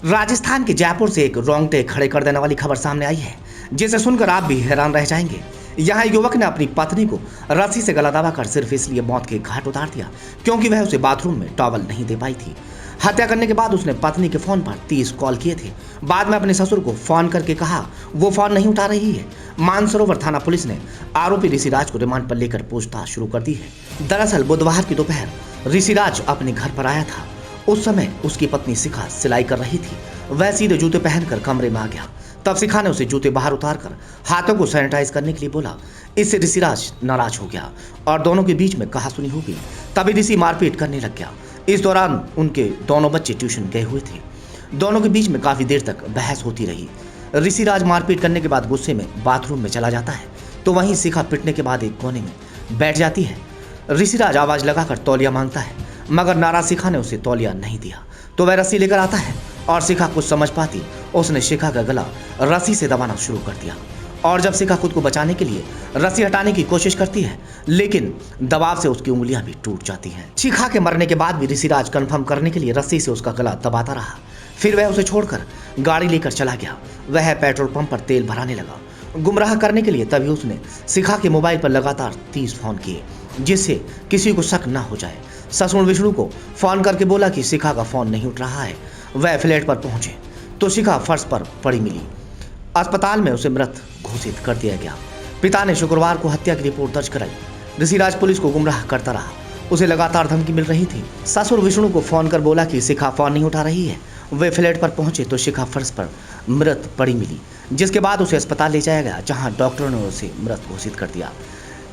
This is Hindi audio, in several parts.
राजस्थान के जयपुर से एक रोंगटे खड़े कर देने वाली खबर सामने आई है, जिसे सुनकर आप भी हैरान रह जाएंगे। यहाँ युवक ने अपनी पत्नी को रस्सी से गला दबाकर सिर्फ इसलिए मौत के घाट उतार दिया क्योंकि वह उसे बाथरूम में टॉवल नहीं दे पाई थी। हत्या करने के बाद उसने पत्नी के फोन पर 30 कॉल किए थे। बाद में अपने ससुर को फोन करके कहा वो फोन नहीं उठा रही है। मानसरोवर थाना पुलिस ने आरोपी ऋषिराज को रिमांड पर लेकर पूछताछ शुरू कर दी है। दरअसल बुधवार की दोपहर ऋषिराज अपने घर पर आया था। उस समय उसकी पत्नी शिखा सिलाई कर रही थी। वह सीधे जूते पहनकर कमरे में आ गया। तब शिखा ने उसे जूते बाहर उतारकर हाथों को सैनिटाइज करने के लिए बोला। इससे ऋषिराज नाराज हो गया और दोनों के बीच में कहासुनी हो गई। तभी ऋषि मारपीट करने लग गया। इस दौरान उनके दोनों बच्चे ट्यूशन गए हुए थे। दोनों के बीच में काफी देर तक बहस होती रही। ऋषिराज मारपीट करने के बाद गुस्से में बाथरूम में चला जाता है, तो वहीं शिखा पिटने के बाद एक कोने में बैठ जाती है। ऋषिराज आवाज लगाकर तौलिया मांगता है, मगर नाराज शिखा ने उसे तौलिया नहीं दिया, तो वह रस्सी लेकर आता है और शिखा कुछ समझ पाती उसने शिखा का गला रस्सी से दबाना शुरू कर दिया। और जब शिखा खुद को बचाने के लिए रस्सी हटाने की कोशिश करती है, लेकिन दबाव से उसकी उंगलियां भी टूट जाती हैं। शिखा के मरने के बाद भी ऋषिराज कंफर्म करने के लिए रस्सी से उसका गला दबाता रहा। फिर वह उसे छोड़कर गाड़ी लेकर चला गया। वह पेट्रोल पंप पर तेल भराने लगा। गुमराह करने के लिए तभी उसने शिखा के मोबाइल पर लगातार 30 फोन किए, जिससे किसी को शक न हो जाए। ससुर विष्णु को फोन करके बोला कि शिखा का फोन नहीं उठ रहा है। वह फ्लैट पर पहुंचे तो शिखा फर्श पर पड़ी मिली। अस्पताल में उसे मृत घोषित कर दिया गया। पिता ने शुक्रवार को हत्या की रिपोर्ट दर्ज कराई। ऋषिराज पुलिस को गुमराह करता रहा। उसे लगातार धमकी मिल रही थी। ससुर विष्णु को फोन कर बोला कि शिखा फोन नहीं उठा रही है। वे फ्लैट पर पहुंचे तो शिखा फर्श पर मृत पड़ी मिली, जिसके बाद उसे अस्पताल ले जाया गया, जहां डॉक्टरों ने उसे मृत घोषित कर दिया।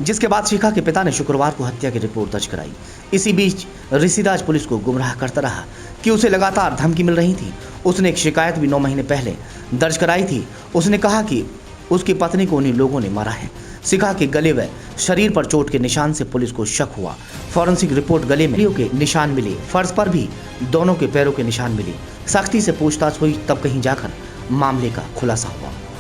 जिसके बाद शिखा के पिता ने शुक्रवार को हत्या की रिपोर्ट दर्ज कराई। इसी बीच ऋषिराज पुलिस को गुमराह करता रहा कि उसे लगातार धमकी मिल रही थी। उसने एक शिकायत भी 9 महीने पहले दर्ज कराई थी। उसने कहा कि उसकी पत्नी को उन्हीं लोगों ने मारा है। शिखा के गले व शरीर पर चोट के निशान से पुलिस को शक हुआ। फॉरेंसिक रिपोर्ट गले में के निशान मिले, फर्श पर भी दोनों के पैरों के निशान मिले। सख्ती से पूछताछ हुई, तब कहीं जाकर मामले का खुलासा हुआ।